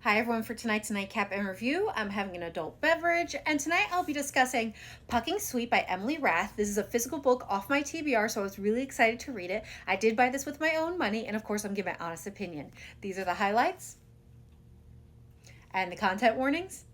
Hi everyone, for tonight's Nightcap and review, I'm having an adult beverage, and tonight I'll be discussing Pucking Sweet by Emily Rath. This is a physical book off my TBR, so I was really excited to read it. I did buy this with my own money, and of course I'm giving my honest opinion. These are the highlights and the content warnings.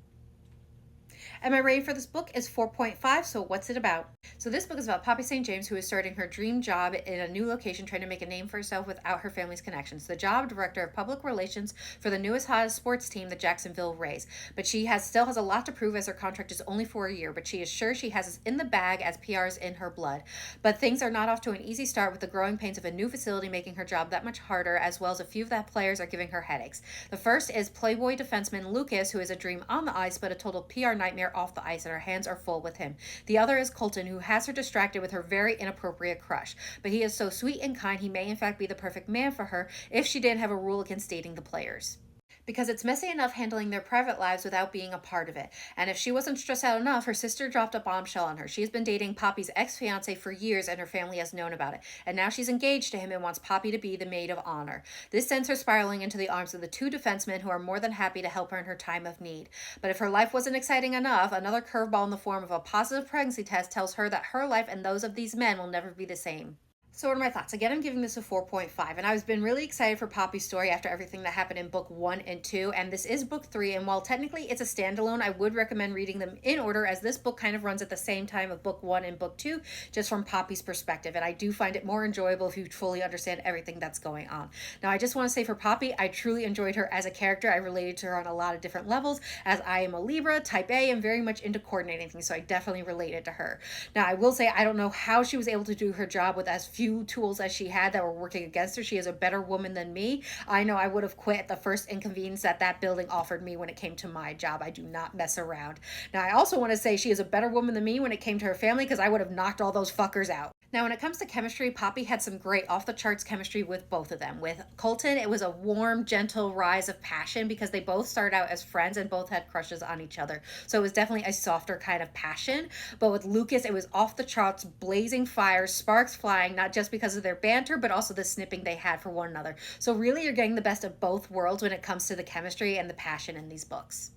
And my rating for this book is 4.5, so what's it about? So this book is about Poppy St. James, who is starting her dream job in a new location, trying to make a name for herself without her family's connections. The job, director of public relations for the newest, hottest sports team, the Jacksonville Rays. But she still has a lot to prove, as her contract is only for a year, but she is sure she has in the bag, as PR is in her blood. But things are not off to an easy start, with the growing pains of a new facility making her job that much harder, as well as a few of the players are giving her headaches. The first is Playboy defenseman Lucas, who is a dream on the ice, but a total PR nightmare off the ice, and her hands are full with him. The other is Colton, who has her distracted with her very inappropriate crush. But he is so sweet and kind, he may in fact be the perfect man for her if she didn't have a rule against dating the players. Because it's messy enough handling their private lives without being a part of it. And if she wasn't stressed out enough, her sister dropped a bombshell on her. She's been dating Poppy's ex-fiance for years, and her family has known about it. And now she's engaged to him and wants Poppy to be the maid of honor. This sends her spiraling into the arms of the two defensemen, who are more than happy to help her in her time of need. But if her life wasn't exciting enough, another curveball in the form of a positive pregnancy test tells her that her life and those of these men will never be the same. So what are my thoughts? Again, I'm giving this a 4.5, and I've been really excited for Poppy's story after everything that happened in book 1 and 2, and this is book 3, and while technically it's a standalone, I would recommend reading them in order, as this book kind of runs at the same time of book 1 and book 2, just from Poppy's perspective, and I do find it more enjoyable if you fully understand everything that's going on. Now, I just want to say for Poppy, I truly enjoyed her as a character. I related to her on a lot of different levels, as I am a Libra, type A, and very much into coordinating things, so I definitely related to her. Now, I will say I don't know how she was able to do her job with as few tools as she had that were working against her. She is a better woman than me. I know I would have quit at the first inconvenience that building offered me when it came to my job. I do not mess around. Now, I also want to say she is a better woman than me when it came to her family, because I would have knocked all those fuckers out. Now, when it comes to chemistry, Poppy had some great off-the-charts chemistry with both of them. With Colton, it was a warm, gentle rise of passion, because they both started out as friends and both had crushes on each other. So it was definitely a softer kind of passion. But with Lucas, it was off-the-charts, blazing fire, sparks flying, not just because of their banter, but also the snipping they had for one another. So really, you're getting the best of both worlds when it comes to the chemistry and the passion in these books.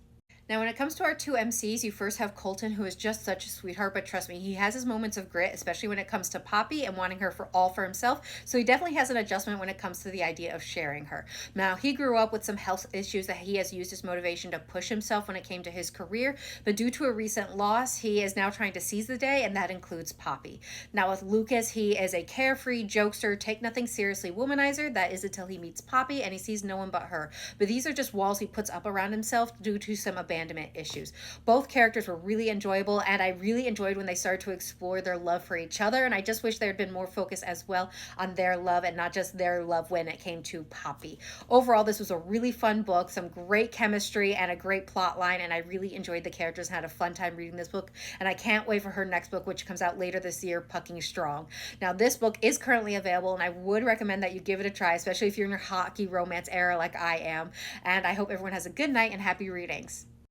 Now, when it comes to our two MCs, you first have Colton, who is just such a sweetheart, but trust me, he has his moments of grit, especially when it comes to Poppy and wanting her for all for himself. So he definitely has an adjustment when it comes to the idea of sharing her. Now, he grew up with some health issues that he has used as motivation to push himself when it came to his career, but due to a recent loss, he is now trying to seize the day, and that includes Poppy. Now, with Lucas, he is a carefree, jokester, take nothing seriously womanizer. That is until he meets Poppy and he sees no one but her. But these are just walls he puts up around himself due to some abandonment issues. Both characters were really enjoyable, and I really enjoyed when they started to explore their love for each other, and I just wish there had been more focus as well on their love and not just their love when it came to Poppy. Overall, this was a really fun book, some great chemistry and a great plot line, and I really enjoyed the characters and had a fun time reading this book, and I can't wait for her next book, which comes out later this year, Pucking Strong. Now, this book is currently available, and I would recommend that you give it a try, especially if you're in your hockey romance era like I am, and I hope everyone has a good night and happy readings.